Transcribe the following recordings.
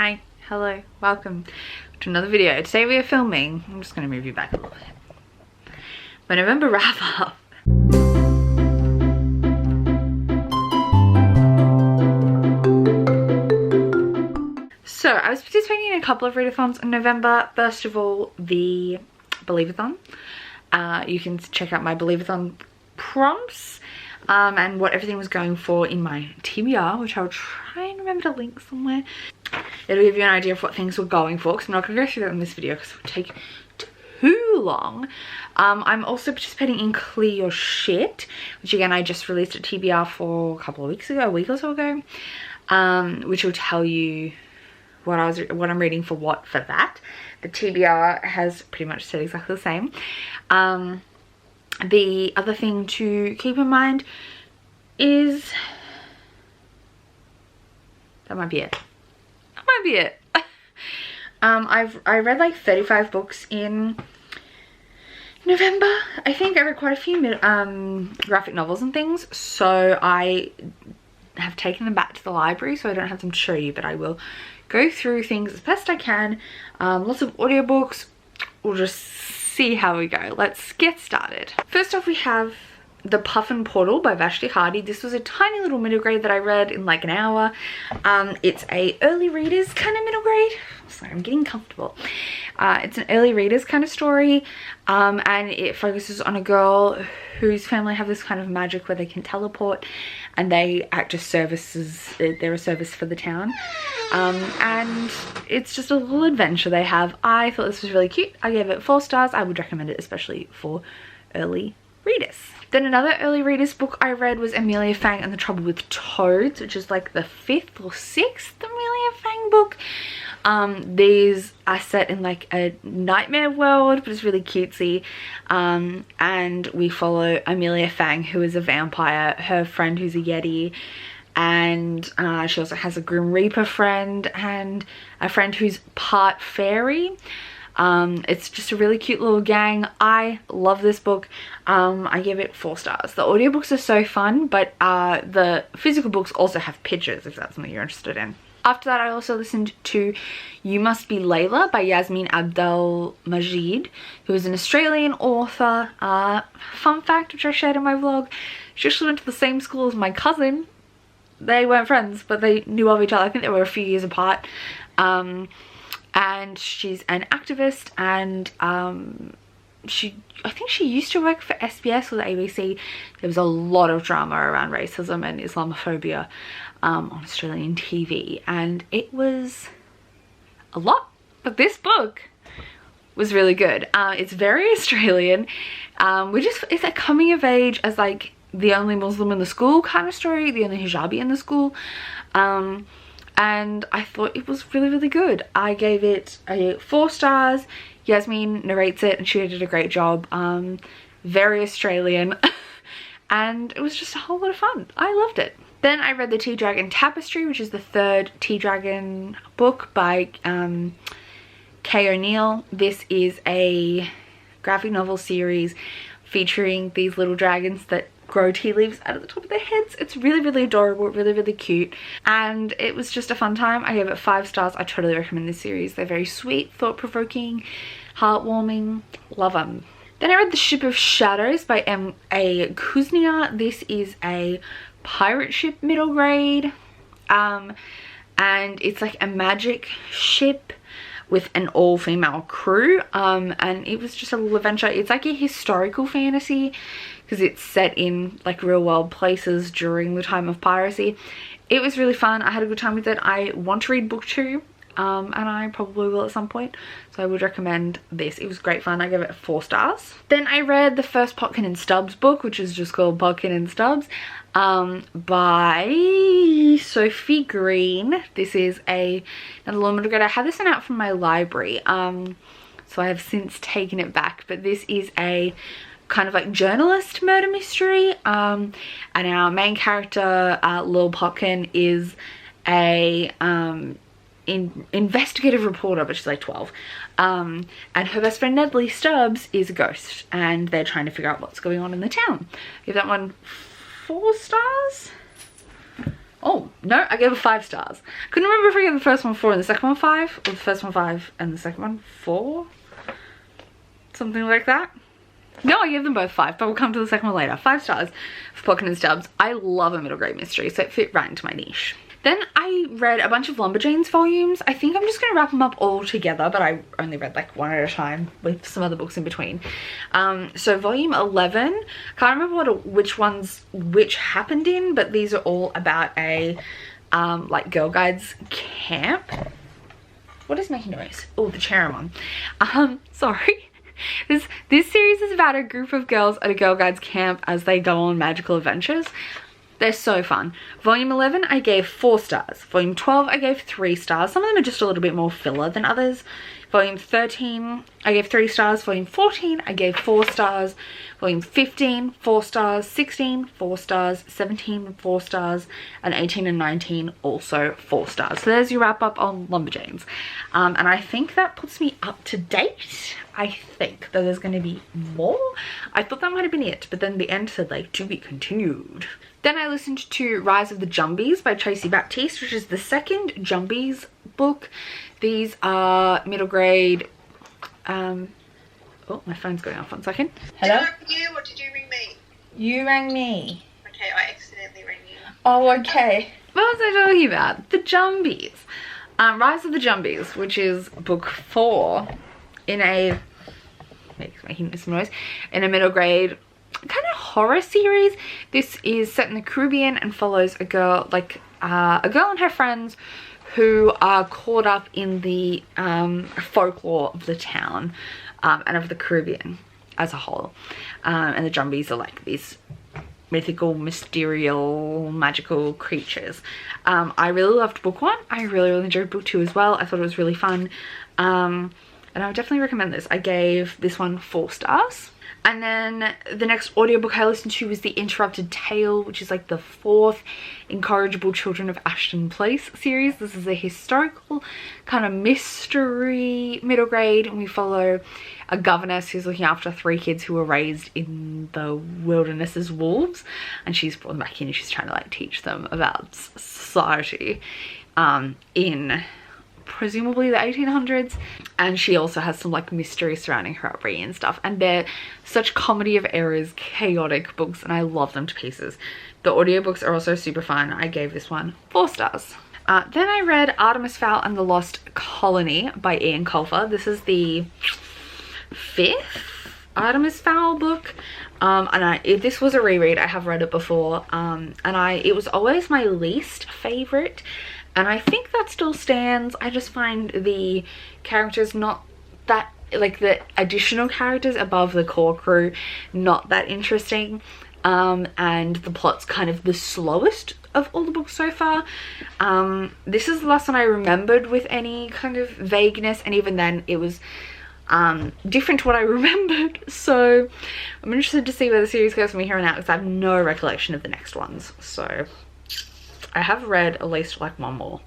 Hi, hello, welcome to another video. Today we are filming, I'm just going to move you back a little bit, my November wrap up. So I was participating in a couple of readathons in November. First of all, the Believe-a-thon. You can check out my Believe-a-thon prompts and what everything was going for in my TBR, which I'll try and remember to link somewhere. It'll give you an idea of what things were going for, because I'm not going to go through that in this video because it would take too long. I'm also participating in Clear Your Shit, which again I just released a TBR for a couple of weeks ago, a week or so ago, which will tell you what I'm reading for that. The TBR has pretty much said exactly the same. The other thing to keep in mind is that might be it. I read like 35 books in November. I think I read quite a few graphic novels and things, so I have taken them back to the library, so I don't have them to show you, but I will go through things as best I can. Lots of audiobooks. We'll just see how we go. Let's get started. First off, we have The Puffin Portal by Vashti Hardy. This was a tiny little middle grade that I read in like an hour. It's a early readers kind of middle grade. Sorry, I'm getting comfortable. It's an early readers kind of story, and it focuses on a girl whose family have this kind of magic where they can teleport, and they act as services. They're a service for the town, and it's just a little adventure they have. I thought this was really cute. I gave it 4 stars. I would recommend it, especially for early readers. Then another early readers book I read was Amelia Fang and the Trouble with Toads, which is like the 5th or 6th Amelia Fang book. These are set in like a nightmare world, but it's really cutesy. And we follow Amelia Fang, who is a vampire, her friend who's a yeti, and she also has a Grim Reaper friend and a friend who's part fairy. It's just a really cute little gang. I love this book. I give it 4 stars. The audiobooks are so fun, but the physical books also have pictures if that's something you're interested in. After that, I also listened to You Must Be Layla by Yasmin Abdel Majid, who is an Australian author. Fun fact, which I shared in my vlog, she actually went to the same school as my cousin. They weren't friends, but they knew of each other. I think they were a few years apart. And she's an activist, and I think she used to work for SBS or the ABC. There was a lot of drama around racism and Islamophobia on Australian TV, and it was a lot, but this book was really good. It's very Australian, it's a coming of age as like the only Muslim in the school kind of story, the only hijabi in the school. And I thought it was really, really good. I gave it 4 stars. Yasmin narrates it and she did a great job. Very Australian. And it was just a whole lot of fun. I loved it. Then I read The Tea Dragon Tapestry, which is the 3rd Tea Dragon book by Kay O'Neill. This is a graphic novel series featuring these little dragons that grow tea leaves out of the top of their heads. It's really, really adorable, really, really cute, and it was just a fun time. I gave it 5 stars. I totally recommend this series. They're very sweet, thought-provoking, heartwarming. Love them. Then I read The Ship of Shadows by M.A. Kuznia. This is a pirate ship middle grade, and it's like a magic ship with an all-female crew, and it was just a little adventure. It's like a historical fantasy because it's set in like real world places during the time of piracy. It was really fun. I had a good time with it. I want to read book 2, and I probably will at some point, so I would recommend this. It was great fun. I gave it 4 stars. Then I read the first Potkin and Stubbs book, which is just called Potkin and Stubbs, by Sophie Green. This is another little middle grade. I had this one out from my library, so I have since taken it back, but this is a kind of like journalist murder mystery, and our main character, Lil Potkin, is a investigative reporter, but she's like 12, and her best friend Nedley Stubbs is a ghost, and they're trying to figure out what's going on in the town. Give that one 4 stars. Oh, no, I gave it 5 stars. Couldn't remember if I gave the first one 4 and the second one 5, or the first one 5 and the second one 4. Something like that. No, I gave them both 5, but we'll come to the second one later. 5 stars for Pocket and Stubbs. I love a middle grade mystery, so it fit right into my niche. Then I read a bunch of Lumberjanes volumes. I think I'm just going to wrap them up all together, but I only read like one at a time with some other books in between. So volume 11, can't remember which happened in, but these are all about a like Girl Guides camp. What is making noise? Oh, the chair I'm on. Sorry. This series is about a group of girls at a Girl Guides camp as they go on magical adventures. They're so fun. Volume 11, I gave 4 stars. Volume 12, I gave 3 stars. Some of them are just a little bit more filler than others. Volume 13, I gave 3 stars. Volume 14, I gave 4 stars. Volume 15, 4 stars. 16, 4 stars. 17, 4 stars. And 18 and 19, also 4 stars. So there's your wrap up on Lumberjanes. And I think that puts me up to date. I think that there's going to be more. I thought that might have been it, but then the end said like, to be continued. Then I listened to Rise of the Jumbies by Tracy Baptiste, which is the second Jumbies book. These are middle grade. Oh, my phone's going off. 1 second. Hello? Did I ring you or did you ring me? You rang me. Okay, I accidentally rang you. Oh, okay. What was I talking about? The Jumbies. Rise of the Jumbies, which is book 4 in a... making some noise. In a middle grade kind of horror series. This is set in the Caribbean and follows a girl, like a girl and her friends who are caught up in the folklore of the town and of the Caribbean as a whole. And the Jumbies are like these mythical, mysterious, magical creatures. I really loved book 1. I really enjoyed book 2 as well. I thought it was really fun. And I would definitely recommend this. I gave this one 4 stars. And then the next audiobook I listened to was The Interrupted Tale, which is like the 4th Incorrigible Children of Ashton Place series. This is a historical kind of mystery middle grade, and we follow a governess who's looking after 3 kids who were raised in the wilderness as wolves, and she's brought them back in and she's trying to like teach them about society in presumably the 1800s, and she also has some like mystery surrounding her upbringing and stuff, and they're such comedy of errors, chaotic books, and I love them to pieces. The audiobooks are also super fun. I gave this one 4 stars. Then I read Artemis Fowl and the Lost Colony by Ian Colfer. This is the 5th Artemis Fowl book, and this was a reread. I have read it before, and it was always my least favorite. And I think that still stands. I just find the characters not that, like the additional characters above the core crew, not that interesting. And the plot's kind of the slowest of all the books so far. This is the last one I remembered with any kind of vagueness, and even then it was different to what I remembered. So I'm interested to see where the series goes from here on out, because I have no recollection of the next ones. So I have read at least like 1 more,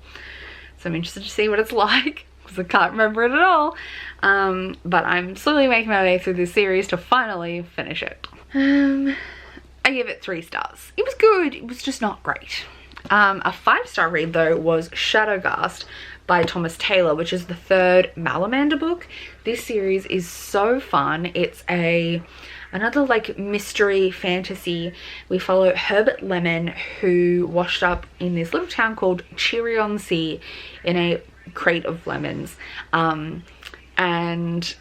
so I'm interested to see what it's like, because I can't remember it at all. But I'm slowly making my way through this series to finally finish it. I give it 3 stars. It was good, it was just not great. A 5-star read though was Shadowgast by Thomas Taylor, which is the 3rd Malamander book. This series is so fun. It's another like mystery fantasy. We follow Herbert Lemon, who washed up in this little town called Cheerion-Sea in a crate of lemons. And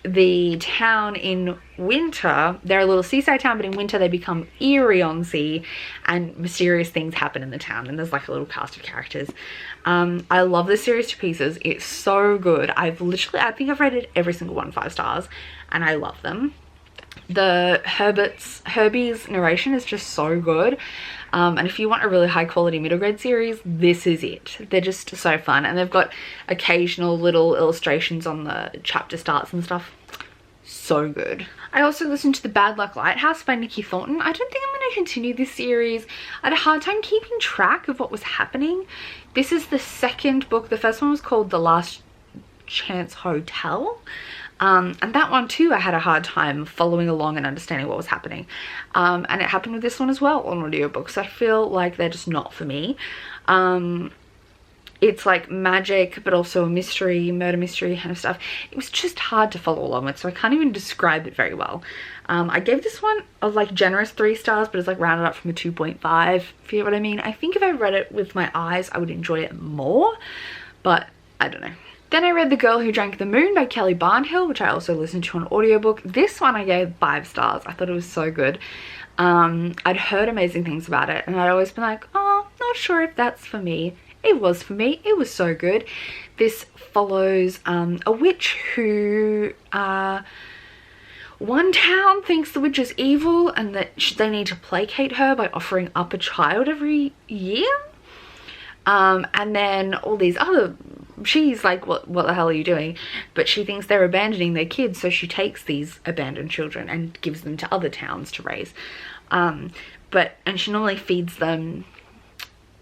the town in winter, they're a little seaside town, but in winter they become Erie-on-Sea, and mysterious things happen in the town, and there's like a little cast of characters. I love this series to pieces. It's so good. I think I've rated every single one 5 stars, and I love them. The Herbie's narration is just so good, and if you want a really high quality middle grade series, this is it. They're just so fun, and they've got occasional little illustrations on the chapter starts and stuff. So good. I also listened to The Bad Luck Lighthouse by Nikki Thornton. I don't think I'm going to continue this series. I had a hard time keeping track of what was happening. This is the 2nd book. The first one was called The Last Chance Hotel. And that one too, I had a hard time following along and understanding what was happening. And it happened with this one as well on audiobooks. I feel like they're just not for me. It's like magic, but also a mystery, murder mystery kind of stuff. It was just hard to follow along with, so I can't even describe it very well. I gave this one a like generous 3 stars, but it's like rounded up from a 2.5, if you know what I mean. I think if I read it with my eyes, I would enjoy it more, but I don't know. Then I read The Girl Who Drank the Moon by Kelly Barnhill, which I also listened to on audiobook. This one I gave 5 stars. I thought it was so good. I'd heard amazing things about it, and I'd always been like, oh, not sure if that's for me. It was for me. It was so good. This follows a witch who one town thinks the witch is evil and that they need to placate her by offering up a child every year. And then all these other, she's like, what the hell are you doing? But she thinks they're abandoning their kids, so she takes these abandoned children and gives them to other towns to raise. And she normally feeds them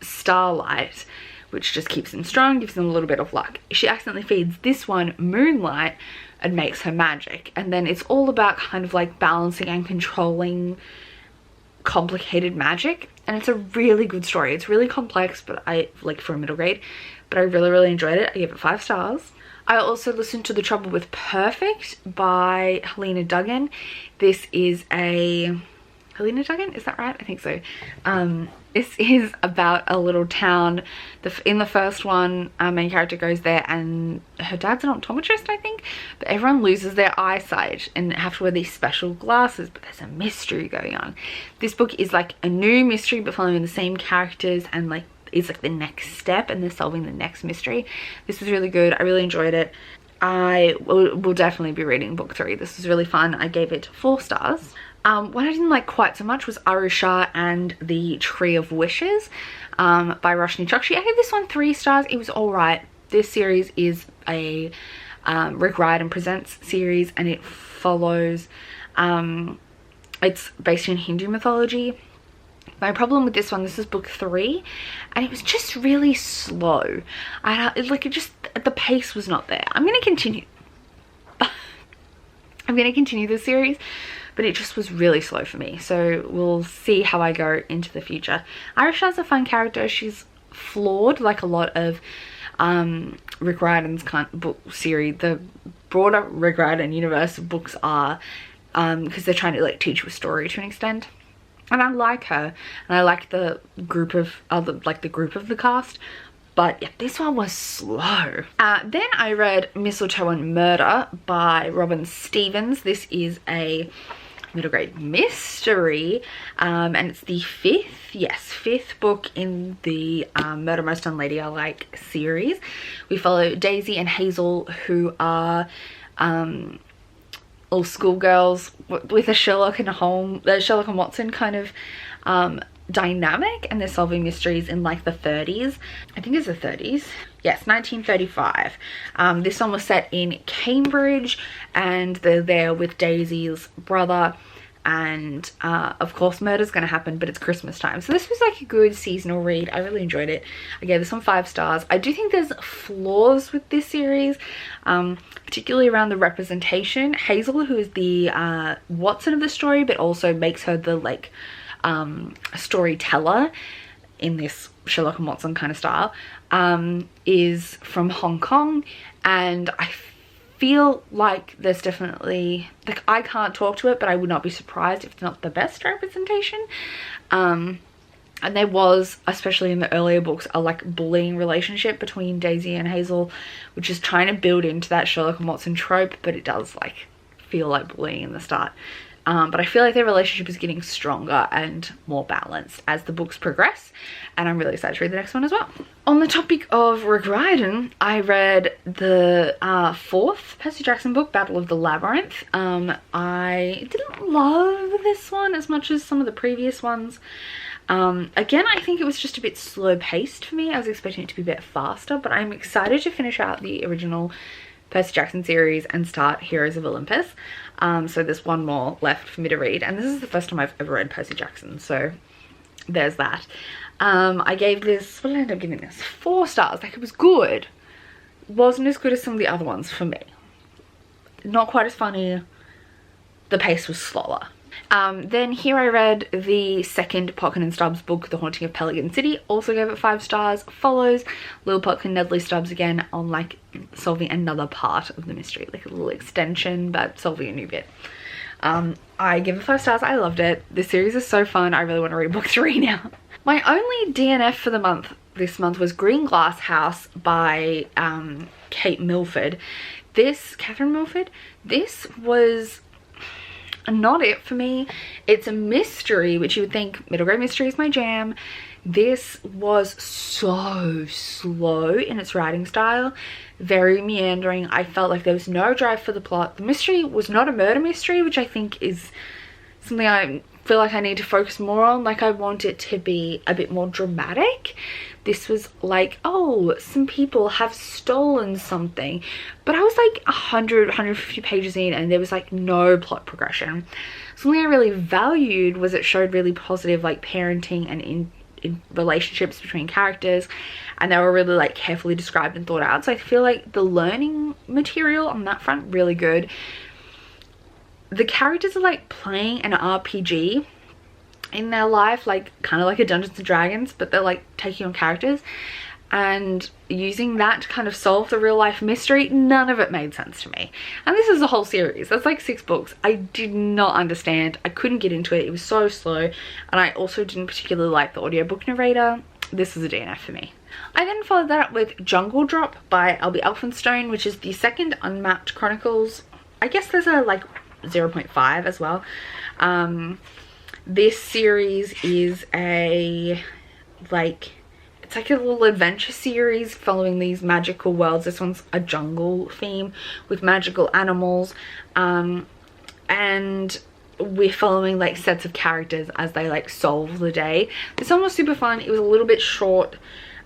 starlight, which just keeps them strong, gives them a little bit of luck. She accidentally feeds this one moonlight and makes her magic. And then it's all about kind of like balancing and controlling complicated magic. And it's a really good story. It's really complex, but I like for a middle grade, but I really enjoyed it. I gave it 5 stars. I also listened to The Trouble with Perfect by Helena Duggan. This is a Helena Duggan, is that right? I think so. This is about a little town. In the first one, our main character goes there and her dad's an optometrist, I think, but everyone loses their eyesight and have to wear these special glasses, but there's a mystery going on. This book is like a new mystery, but following the same characters, and like it's like the next step, and they're solving the next mystery. This was really good. I really enjoyed it. I will definitely be reading book 3. This was really fun. I gave it 4 stars. What I didn't like quite so much was Arusha and the Tree of Wishes by Roshni Chokshi. I gave this one 3 stars. It was alright. This series is a Rick Riordan Presents series, and it follows, it's based in Hindu mythology. My problem with this one, this is book 3, and it was just really slow. The pace was not there. I'm going to continue this series, but it just was really slow for me. So we'll see how I go into the future. Arisha's a fun character. She's flawed, like a lot of Rick Riordan's book series. The broader Rick Riordan universe of books are, because they're trying to like teach you a story to an extent. And I like her, and I like the group of the cast. But yeah, this one was slow. Then I read Mistletoe and Murder by Robin Stevens. This is a middle grade mystery, and it's the 5th book in the Murder Most Unlady I Like series. We follow Daisy and Hazel, who are all schoolgirls with a Sherlock and Watson kind of dynamic, and they're solving mysteries in like the 30s. I think it's the 30s. Yes, 1935. This one was set in Cambridge, and they're there with Daisy's brother, and of course murder's gonna happen, but it's Christmas time. So this was like a good seasonal read. I really enjoyed it. I gave this one 5 stars. I do think there's flaws with this series, particularly around the representation. Hazel, who is the Watson of the story, but also makes her the like storyteller in this Sherlock and Watson kind of style, is from Hong Kong, and I feel like there's definitely, like, I can't talk to it, but I would not be surprised if it's not the best representation. And there was, especially in the earlier books, a like bullying relationship between Daisy and Hazel, which is trying to build into that Sherlock and Watson trope, but it does like feel like bullying in the start. But I feel like their relationship is getting stronger and more balanced as the books progress, and I'm really excited to read the next one as well. On the topic of Rick Riordan, I read the 4th Percy Jackson book, Battle of the Labyrinth. I didn't love this one as much as some of the previous ones. Again, I think it was just a bit slow paced for me. I was expecting it to be a bit faster, but I'm excited to finish out the original Percy Jackson series and start Heroes of Olympus. So there's one more left for me to read, and this is the first time I've ever read Percy Jackson, so there's that. I gave this, what did I end up giving this? 4 stars. Like, it was good. Wasn't as good as some of the other ones for me. not quite as funny. The pace was slower. Then here I read the second Potkin and Stubbs book, The Haunting of Pelican City. Also gave it 5 stars. Follows Lil Potkin, Nedley Stubbs again on like solving another part of the mystery, like a little extension, but solving a new bit. I give it 5 stars. I loved it. This series is so fun. I really want to read book 3 now. My only DNF for the month this month was Green Glass House by Catherine Milford. This was not it for me. It's a mystery, which you would think middle grade mystery is my jam. This was so slow in its writing style, very meandering. I felt like there was no drive for the plot. The mystery was not a murder mystery, which I think is something I feel like I need to focus more on. Like, I want it to be a bit more dramatic. This was like, oh, some people have stolen something, but I was like 150 pages in and there was like no plot progression. Something I really valued was it showed really positive like parenting and in relationships between characters, and they were really like carefully described and thought out. So I feel like the learning material on that front really good. The characters are like playing an RPG in their life, like kind of like a Dungeons and Dragons, but they're like taking on characters and using that to kind of solve the real life mystery. None of it made sense to me, and this is a whole series. That's like 6 books. I did not understand. I couldn't get into it. It was so slow, and I also didn't particularly like the audiobook narrator. This is a DNF for me. I then followed that up with Jungle Drop by Albie Elphinstone, which is the second Unmapped Chronicles. I guess there's a like 0.5 as well. This series is a like, it's like a little adventure series following these magical worlds. This one's a jungle theme with magical animals, and we're following like sets of characters as they like solve the day. This one was super fun. It was a little bit short,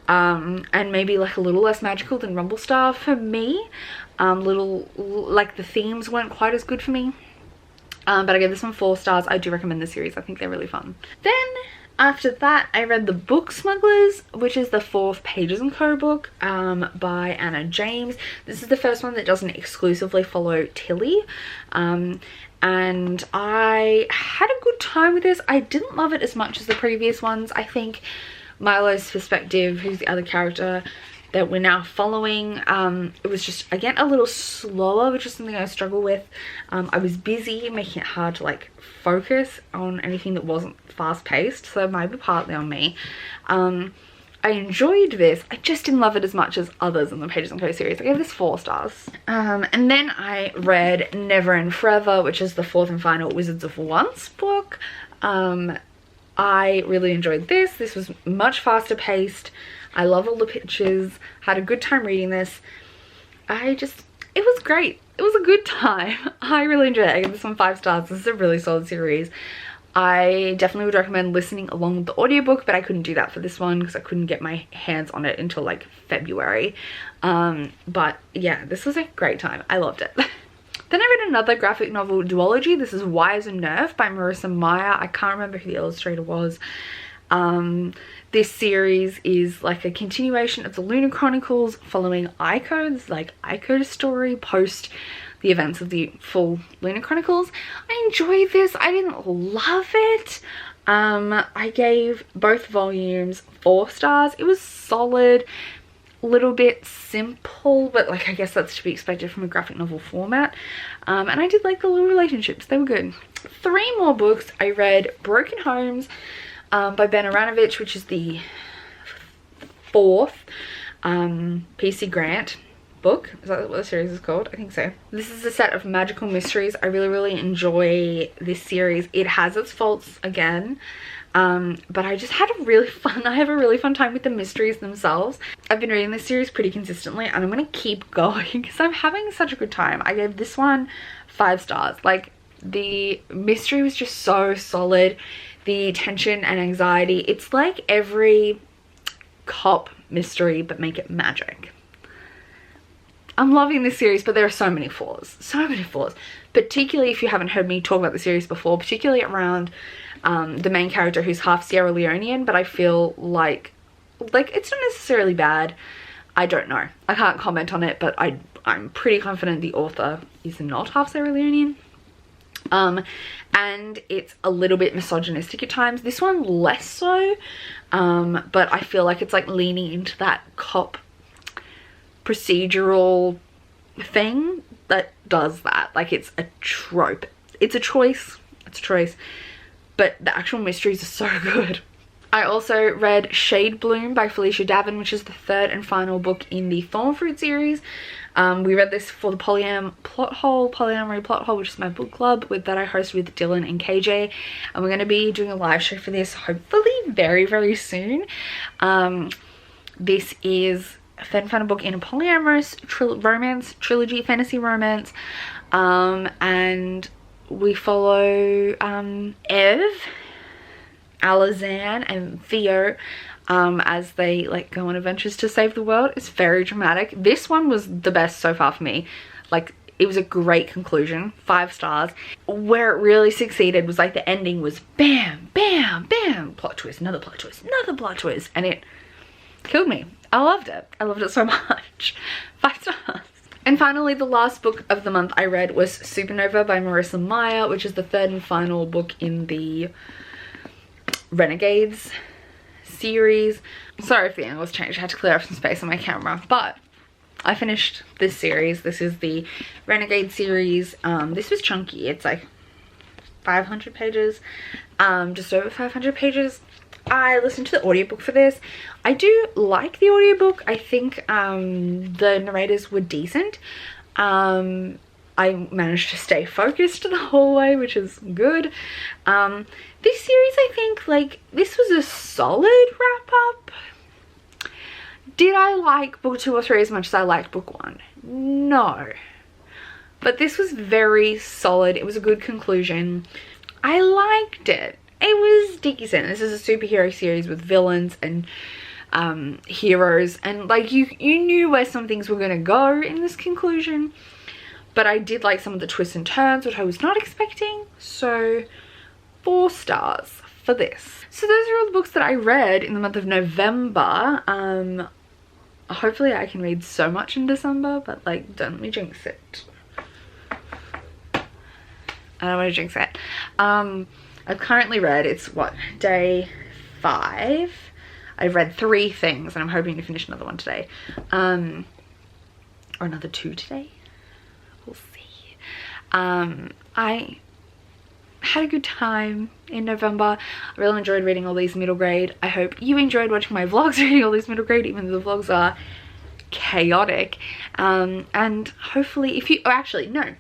and maybe like a little less magical than Rumblestar for me. Like the themes weren't quite as good for me. But I gave this one 4 stars. I do recommend this series. I think they're really fun. Then after that, I read the book Smugglers, which is the 4th Pages & Co book by Anna James. This is the first one that doesn't exclusively follow Tilly. And I had a good time with this. I didn't love it as much as the previous ones. I think Milo's perspective, who's the other character that we're now following, it was just again a little slower, which is something I struggle with. I was busy, making it hard to like focus on anything that wasn't fast paced, so it might be partly on me. I enjoyed this. I just didn't love it as much as others in the Pages & Co series. I gave this 4 stars. And then I read Never and Forever, which is the 4th and final Wizards of Once book. I really enjoyed this. This was much faster paced. I love all the pictures. Had a good time reading this. It was great. It was a good time. I really enjoyed it. I gave this one 5 stars. This is a really solid series. I definitely would recommend listening along with the audiobook, but I couldn't do that for this one because I couldn't get my hands on it until like February. But yeah, this was a great time. I loved it. Then I read another graphic novel duology. This is Why is a Nerf by Marissa Meyer. I can't remember who the illustrator was. This series is like a continuation of the Lunar Chronicles following Aiko. This is like Aiko's story post the events of the full Lunar Chronicles. I enjoyed this. I didn't love it. I gave both volumes 4 stars. It was solid, a little bit simple, but like I guess that's to be expected from a graphic novel format. And I did like the little relationships. They were good. 3 more books. I read Broken Homes by Ben Aranovich, which is the 4th PC Grant book. Is that what the series is called? I think so. This is a set of magical mysteries. I really enjoy this series. It has its faults again, but I just had a really fun, I have a really fun time with the mysteries themselves. I've been reading this series pretty consistently and I'm gonna keep going because I'm having such a good time. I gave this one 5 stars. Like, the mystery was just so solid. The tension and anxiety, it's like every cop mystery but make it magic. I'm loving this series, but there are so many flaws, particularly if you haven't heard me talk about the series before, particularly around the main character who's half Sierra Leonean, but I feel like it's not necessarily bad. I don't know. I can't comment on it, but I'm pretty confident the author is not half Sierra Leonean. And it's a little bit misogynistic at times. This one less so, but I feel like it's like leaning into that cop procedural thing that does that. Like, it's a trope. It's a choice. It's a choice. But the actual mysteries are so good. I also read Shade Bloom by Felicia Davin, which is the third and final book in the Thornfruit series. We read this for the polyamory plot hole, which is my book club that I host with Dylan and KJ, and we're going to be doing a live show for this hopefully very, very soon. This is a third and final book in a polyamorous romance trilogy, fantasy romance, and we follow Ev, Alazan, and Theo as they like go on adventures to save the world. It's very dramatic. This one was the best so far for me. Like, it was a great conclusion, 5 stars. Where it really succeeded was like the ending was bam, bam, bam, plot twist, another plot twist, another plot twist, and it killed me. I loved it. I loved it so much. 5 stars. And finally, the last book of the month I read was Supernova by Marissa Meyer, which is the third and final book in the Renegades series. Sorry if the angle's changed. I had to clear up some space on my camera, but I finished this series. This is the Renegade series. This was chunky. It's like 500 pages, just over 500 pages. I listened to the audiobook for this. I do like the audiobook. I think the narrators were decent. I managed to stay focused the whole way, which is good. This series, I think, like, this was a solid wrap up. Did I like book 2 or 3 as much as I liked book 1? No. But this was very solid. It was a good conclusion. I liked it. It was decent. This is a superhero series with villains and heroes, and like you knew where some things were going to go in this conclusion, but I did like some of the twists and turns, which I was not expecting. So 4 stars for this. So those are all the books that I read in the month of November. Hopefully I can read so much in December, but like, don't let me jinx it. I don't want to jinx it. I've currently read, it's what, day 5? I've read 3 things and I'm hoping to finish another one today. Or another 2 today. We'll see. I had a good time in November. I really enjoyed reading all these middle grade. I hope you enjoyed watching my vlogs reading all these middle grade, even though the vlogs are chaotic. And hopefully if you, oh actually no.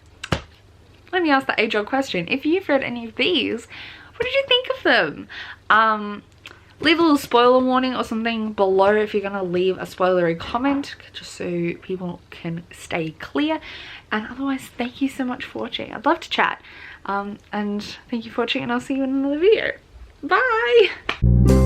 Let me ask the age-old question. If you've read any of these, what did you think of them? Leave a little spoiler warning or something below if you're going to leave a spoilery comment, just so people can stay clear. And otherwise, thank you so much for watching. I'd love to chat. And thank you for watching, and I'll see you in another video. Bye!